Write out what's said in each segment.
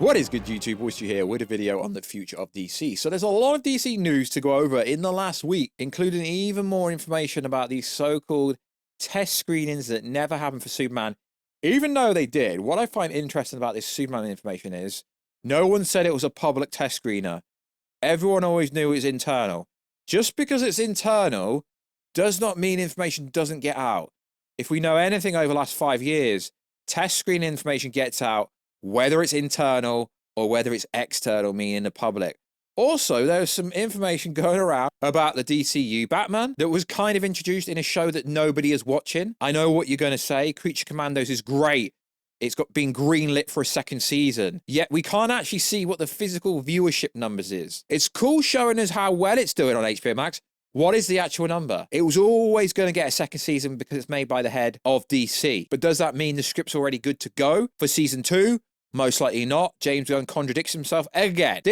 What is good, YouTube? Warstu here with a video on the future of DC. So there's a lot of DC news to go over in the last week, including even more information about these so-called test screenings that never happened for Superman. Even though they did, what I find interesting about this Superman information is no one said it was a public test screener. Everyone always knew it was internal. Just because it's internal does not mean information doesn't get out. If we know anything over the last 5 years, test screen information gets out, whether it's internal or whether it's external, meaning the public. Also, there's some information going around about the DCU Batman that was kind of introduced in a show that nobody is watching. I know what you're going to say. Creature Commandos is great. It's been greenlit for a second season. Yet we can't actually see what the physical viewership numbers is. It's cool showing us how well it's doing on HBO Max. What is the actual number? It was always going to get a second season because it's made by the head of DC. But does that mean the script's already good to go for season 2? Most likely not. James Gunn contradicts himself again.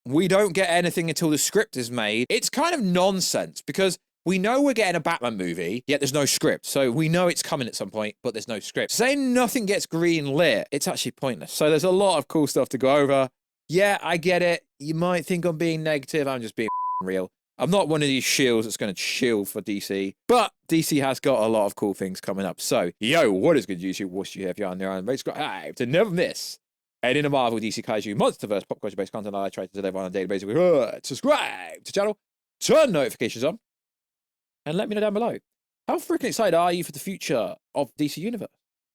We don't get anything until the script is made. It's kind of nonsense because we know we're getting a Batman movie, yet there's no script. So we know it's coming at some point, but there's no script. Saying nothing gets green lit, it's actually pointless. So there's a lot of cool stuff to go over. Yeah, I get it. You might think I'm being negative. I'm just being real. I'm not one of these shills that's going to chill for DC, but DC has got a lot of cool things coming up. So, yo, what is good, YouTube? What's you have you on there? I'm subscribe to never miss any of the Marvel, DC, Kaiju, Monsterverse, pop culture-based content I try to deliver on a daily basis. Subscribe to the channel, turn notifications on, and let me know down below. How freaking excited are you for the future of DC Universe?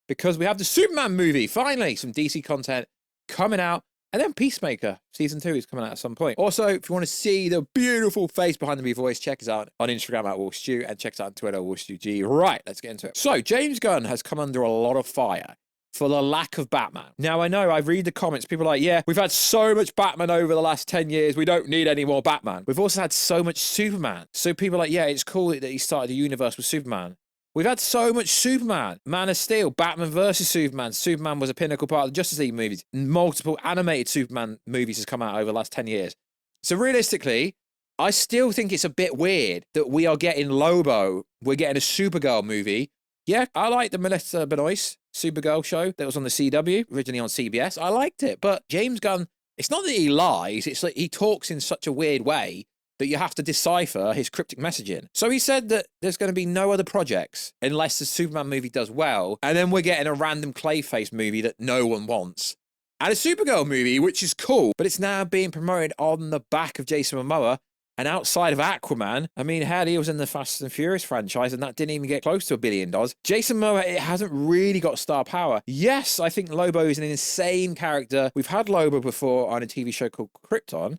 Because we have the Superman movie, finally, some DC content coming out. And then Peacemaker Season 2 is coming out at some point. Also, if you want to see the beautiful face behind the me voice, check us out on Instagram at Warstu and check us out on Twitter, WarstuG. Right, let's get into it. So, James Gunn has come under a lot of fire for the lack of Batman. Now, I know, I read the comments, people are like, yeah, we've had so much Batman over the last 10 years, we don't need any more Batman. We've also had so much Superman. So people are like, yeah, it's cool that he started the universe with Superman. We've had so much Superman, Man of Steel, Batman versus Superman. Superman was a pinnacle part of the Justice League movies. Multiple animated Superman movies has come out over the last 10 years. So realistically, I still think it's a bit weird that we are getting Lobo. We're getting a Supergirl movie. Yeah, I like the Melissa Benoist Supergirl show that was on the CW, originally on CBS. I liked it, but James Gunn, it's not that he lies. It's like he talks in such a weird way that you have to decipher his cryptic messaging. So he said that there's going to be no other projects unless the Superman movie does well, and then we're getting a random Clayface movie that no one wants, and a Supergirl movie, which is cool, but it's now being promoted on the back of Jason Momoa, and outside of Aquaman, I mean, hell, he was in the Fast and Furious franchise, and that didn't even get close to $1 billion. Jason Momoa, it hasn't really got star power. Yes, I think Lobo is an insane character. We've had Lobo before on a TV show called Krypton.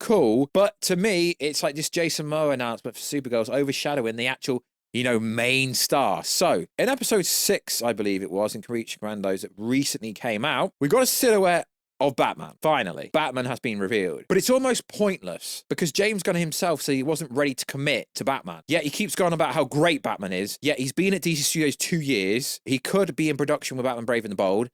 Cool, but to me, it's like this Jason Momoa announcement for Supergirl's overshadowing the actual, main star. So, in episode 6, I believe it was, in Creature Commandos that recently came out, we got a silhouette of Batman. Finally, Batman has been revealed. But it's almost pointless because James Gunn himself said he wasn't ready to commit to Batman. Yet he keeps going about how great Batman is. Yet he's been at DC Studios 2 years. He could be in production with Batman Brave and the Bold.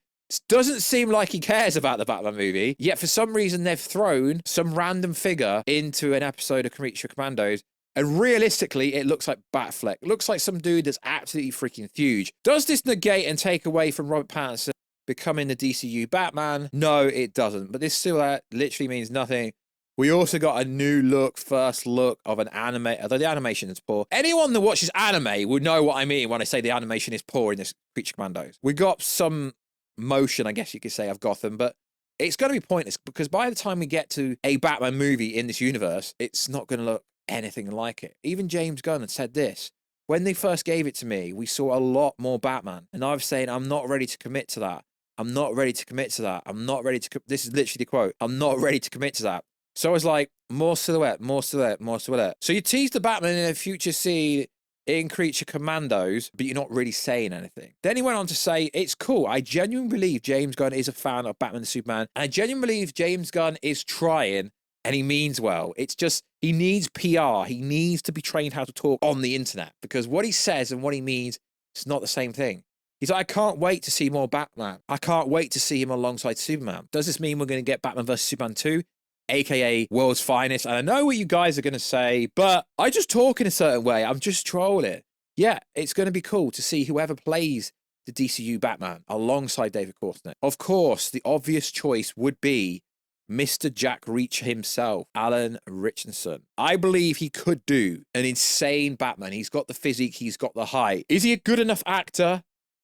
Doesn't seem like he cares about the Batman movie, yet for some reason they've thrown some random figure into an episode of Creature Commandos, and realistically it looks like Batfleck. It looks like some dude that's absolutely freaking huge. Does this negate and take away from Robert Pattinson becoming the DCU Batman? No, it doesn't, but this silhouette literally means nothing. We also got a new look, first look of an anime, although the animation is poor. Anyone that watches anime would know what I mean when I say the animation is poor in this Creature Commandos. We got some motion, I guess you could say, of Gotham, but it's going to be pointless because by the time we get to a Batman movie in this universe, it's not going to look anything like it. Even James Gunn had said this. When they first gave it to me, we saw a lot more Batman, and I was saying, I'm not ready to commit to that. I'm not ready to commit to that. I'm not ready to, this is literally the quote, I'm not ready to commit to that. So I was like, more silhouette, more silhouette, more silhouette. So you tease the Batman in a future scene in Creature Commandos, but you're not really saying anything. Then he went on to say, it's cool. I genuinely believe James Gunn is a fan of Batman and Superman. And I genuinely believe James Gunn is trying and he means well. It's just, he needs PR. He needs to be trained how to talk on the internet because what he says and what he means, it's not the same thing. He's like, I can't wait to see more Batman. I can't wait to see him alongside Superman. Does this mean we're going to get Batman vs. Superman 2? AKA World's Finest. And I know what you guys are going to say, but I just talk in a certain way. I'm just trolling. Yeah, it's going to be cool to see whoever plays the DCU Batman alongside David Courtney. Of course, the obvious choice would be Mr. Jack Reacher himself, Alan Ritchson. I believe he could do an insane Batman. He's got the physique, he's got the height. Is he a good enough actor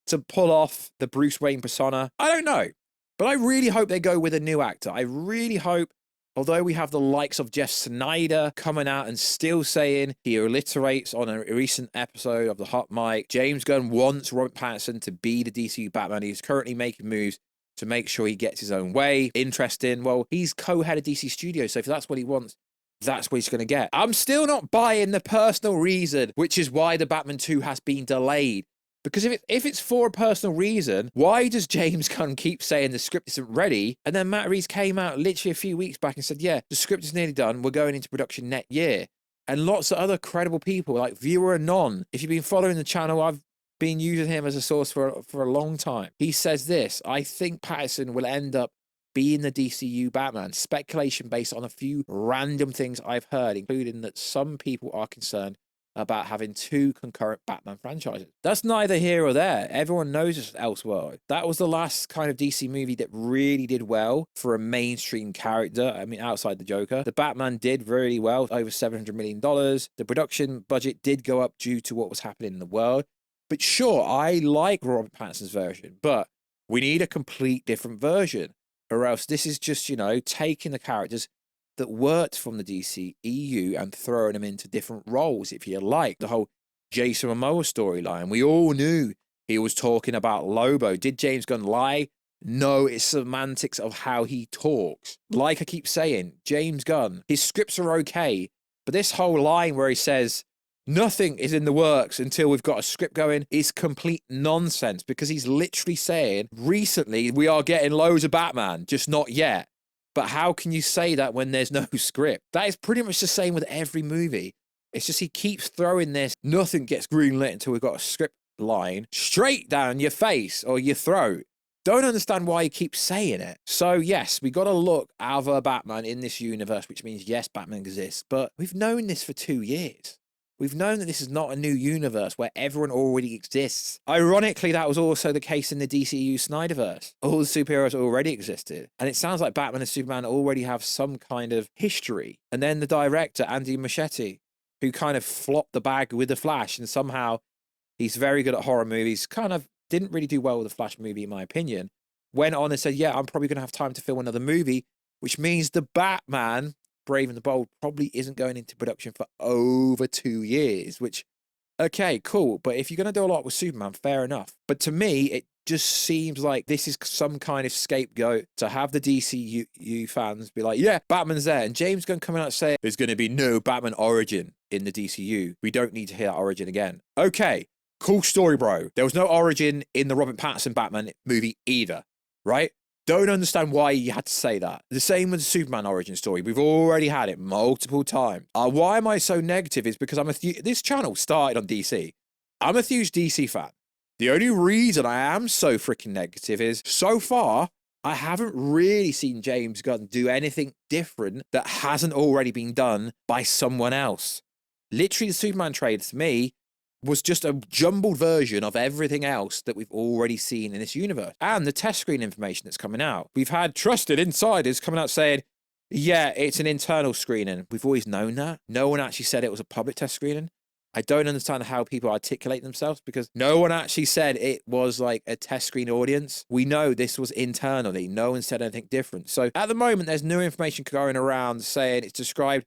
to pull off the Bruce Wayne persona? I don't know. But I really hope they go with a new actor. I really hope, although we have the likes of Jeff Snyder coming out and still saying, he alliterates on a recent episode of the Hot Mic, James Gunn wants Robert Pattinson to be the DCU Batman. He's currently making moves to make sure he gets his own way. Interesting. Well, he's co-head of DC Studios, so if that's what he wants, that's what he's going to get. I'm still not buying the personal reason, which is why the Batman 2 has been delayed. Because if it's for a personal reason, why does James Gunn keep saying the script isn't ready? And then Matt Reeves came out literally a few weeks back and said, yeah, the script is nearly done. We're going into production next year. And lots of other credible people like Viewer Anon. If you've been following the channel, I've been using him as a source for a long time. He says this: I think Pattinson will end up being the DCU Batman. Speculation based on a few random things I've heard, including that some people are concerned about having 2 concurrent Batman franchises. That's neither here or there. Everyone knows it's Elseworld. That was the last kind of DC movie that really did well for a mainstream character. I mean, outside the Joker. The Batman did really well, over $700 million. The production budget did go up due to what was happening in the world. But sure, I like Robert Pattinson's version, but we need a complete different version. Or else this is just, you know, taking the characters that worked from the DC EU and throwing them into different roles, if you like. The whole Jason Momoa storyline. We all knew he was talking about Lobo. Did James Gunn lie? No, it's semantics of how he talks. Like I keep saying, James Gunn, his scripts are okay, but this whole line where he says, nothing is in the works until we've got a script going is complete nonsense, because he's literally saying, recently we are getting loads of Batman, just not yet. But how can you say that when there's no script? That is pretty much the same with every movie. It's just he keeps throwing this, nothing gets greenlit until we've got a script line straight down your face or your throat. Don't understand why he keeps saying it. So yes, we got to look other Batman in this universe, which means yes, Batman exists. But we've known this for 2 years. We've known that this is not a new universe where everyone already exists. Ironically, that was also the case in the DCU Snyderverse. All the superheroes already existed. And it sounds like Batman and Superman already have some kind of history. And then the director, Andy Muschietti, who kind of flopped the bag with The Flash, and somehow he's very good at horror movies, kind of didn't really do well with the Flash movie, in my opinion, went on and said, yeah, I'm probably going to have time to film another movie, which means the Batman Brave and the Bold probably isn't going into production for over 2 years, which, okay, cool. But if you're going to do a lot with Superman, fair enough. But to me, it just seems like this is some kind of scapegoat to have the DCU fans be like, yeah, Batman's there. And James Gunn coming out and saying, there's going to be no Batman origin in the DCU. We don't need to hear that origin again. Okay, cool story, bro. There was no origin in the Robert Pattinson Batman movie either, right? Don't understand why you had to say that. The same with the Superman origin story. We've already had it multiple times. Why am I so negative is because this channel started on DC. I'm a huge DC fan. The only reason I am so freaking negative is, so far, I haven't really seen James Gunn do anything different that hasn't already been done by someone else. Literally, the Superman trailer, to me, was just a jumbled version of everything else that we've already seen in this universe. And the test screen information that's coming out. We've had trusted insiders coming out saying, yeah, it's an internal screening. We've always known that. No one actually said it was a public test screening. I don't understand how people articulate themselves, because no one actually said it was like a test screen audience. We know this was internally. No one said anything different. So at the moment, there's new information going around saying it's described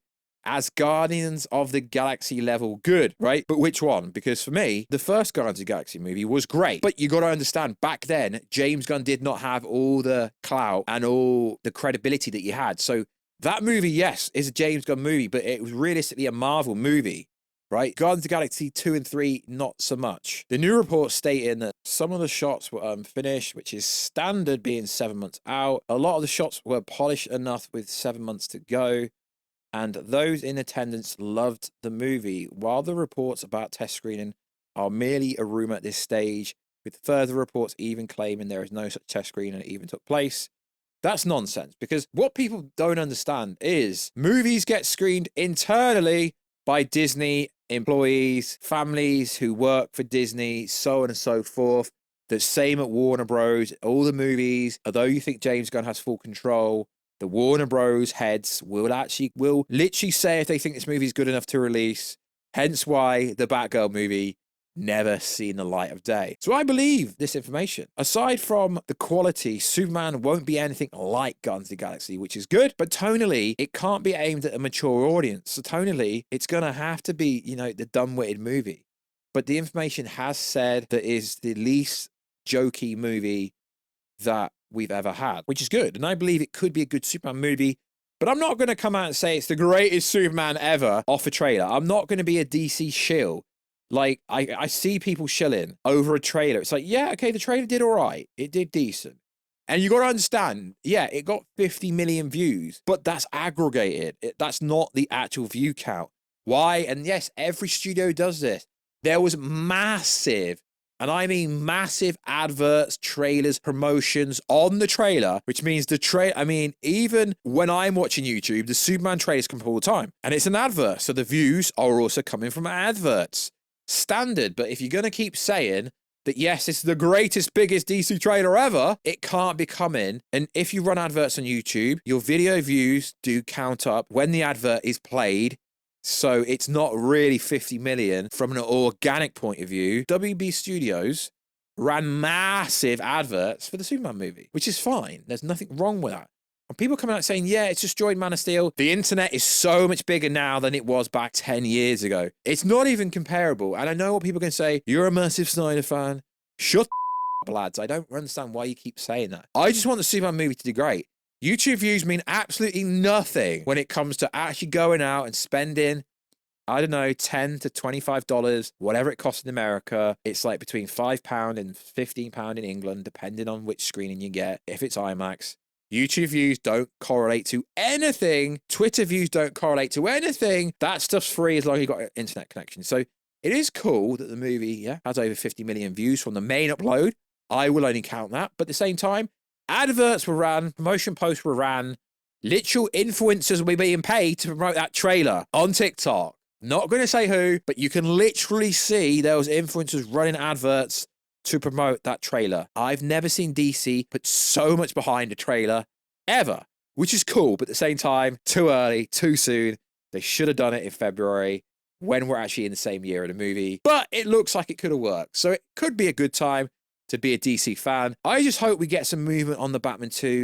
as Guardians of the Galaxy level good, right? But which one? Because for me, the first Guardians of the Galaxy movie was great. But you got to understand, back then, James Gunn did not have all the clout and all the credibility that he had. So that movie, yes, is a James Gunn movie, but it was realistically a Marvel movie, right? Guardians of the Galaxy 2 and 3, not so much. The new report stating that some of the shots were unfinished, which is standard being 7 months out. A lot of the shots were polished enough with 7 months to go. And those in attendance loved the movie, while the reports about test screening are merely a rumor at this stage, with further reports even claiming there is no such test screening that even took place. That's nonsense, because what people don't understand is movies get screened internally by Disney employees, families who work for Disney, so on and so forth. The same at Warner Bros. All the movies, although you think James Gunn has full control, the Warner Bros. Heads will literally say if they think this movie is good enough to release. Hence why the Batgirl movie never seen the light of day. So I believe this information. Aside from the quality, Superman won't be anything like Guardians of the Galaxy, which is good, but tonally, it can't be aimed at a mature audience. So tonally, it's going to have to be, the dumb-witted movie. But the information has said that is the least jokey movie that we've ever had, which is good. And I believe it could be a good Superman movie, but I'm not going to come out and say it's the greatest Superman ever off a trailer. I'm not going to be a DC shill. Like, I see people shilling over a trailer. It's like, yeah, okay, the trailer did all right. It did decent. And you got to understand, yeah, it got 50 million views, but that's aggregated. That's not the actual view count. Why? And yes, every studio does this. There was massive, and I mean massive adverts, trailers, promotions on the trailer, which means even when I'm watching YouTube, the Superman trailers come up all the time. And it's an advert, so the views are also coming from adverts. Standard, but if you're going to keep saying that, yes, it's the greatest, biggest DC trailer ever, it can't be coming. And if you run adverts on YouTube, your video views do count up when the advert is played. So it's not really 50 million from an organic point of view. WB Studios ran massive adverts for the Superman movie, which is fine. There's nothing wrong with that. And people coming out saying, yeah, it's destroyed Man of Steel. The internet is so much bigger now than it was back 10 years ago. It's not even comparable. And I know what people can say. You're a massive Snyder fan. Shut up, lads. I don't understand why you keep saying that. I just want the Superman movie to do great. YouTube views mean absolutely nothing when it comes to actually going out and spending, I don't know, $10 to $25, whatever it costs in America. It's like between £5 and £15 in England, depending on which screening you get, if it's IMAX. YouTube views don't correlate to anything. Twitter views don't correlate to anything. That stuff's free as long as you've got an internet connection. So it is cool that the movie has over 50 million views from the main upload. I will only count that. But at the same time, adverts were ran, promotion posts were ran, literal influencers were being paid to promote that trailer on TikTok. Not going to say who, but you can literally see those influencers running adverts to promote that trailer. I've never seen DC put so much behind a trailer ever, which is cool, but at the same time, too early, too soon. They should have done it in February when we're actually in the same year of the movie, but it looks like it could have worked. So it could be a good time to be a DC fan. I just hope we get some movement on the Batman 2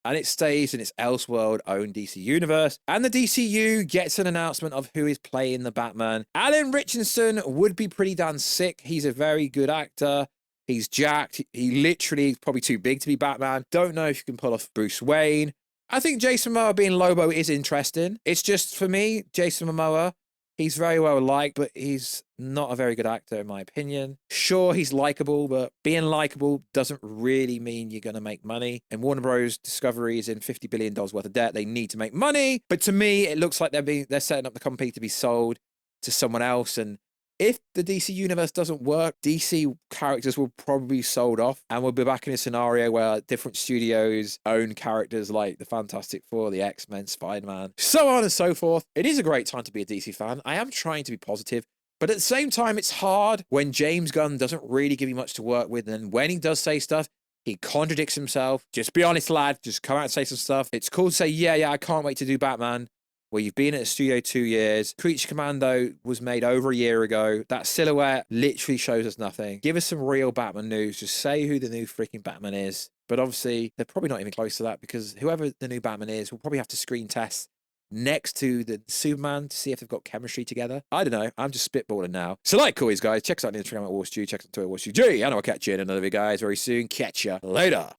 and it stays in its Elseworld own DC universe. And the DCU gets an announcement of who is playing the Batman. Alan Ritchson would be pretty damn sick. He's a very good actor. He's jacked. He literally is probably too big to be Batman. Don't know if you can pull off Bruce Wayne. I think Jason Momoa being Lobo is interesting. It's just, for me, Jason Momoa, he's very well liked, but he's not a very good actor, in my opinion. Sure, he's likable, but being likable doesn't really mean you're going to make money. And Warner Bros. Discovery is in $50 billion worth of debt. They need to make money. But to me, it looks like they're setting up the company to be sold to someone else. And if the DC universe doesn't work, DC characters will probably be sold off, and we'll be back in a scenario where different studios own characters like the Fantastic Four, the X-Men, Spider-Man, so on and so forth. It is a great time to be a DC fan. I am trying to be positive, but at the same time, it's hard when James Gunn doesn't really give you much to work with, and when he does say stuff, he contradicts himself. Just be honest, lad. Just come out and say some stuff. It's cool to say, yeah, I can't wait to do Batman. Well, you've been at the studio 2 years. Creature Commando was made over a year ago. That silhouette literally shows us nothing. Give us some real Batman news. Just say who the new freaking Batman is. But obviously, they're probably not even close to that, because whoever the new Batman is will probably have to screen test next to the Superman to see if they've got chemistry together. I don't know. I'm just spitballing now. So like always, guys, check us out on Instagram at Warstu. Check us out on Twitter at Warstu G. And I'll catch you in another video, guys, very soon. Catch ya later.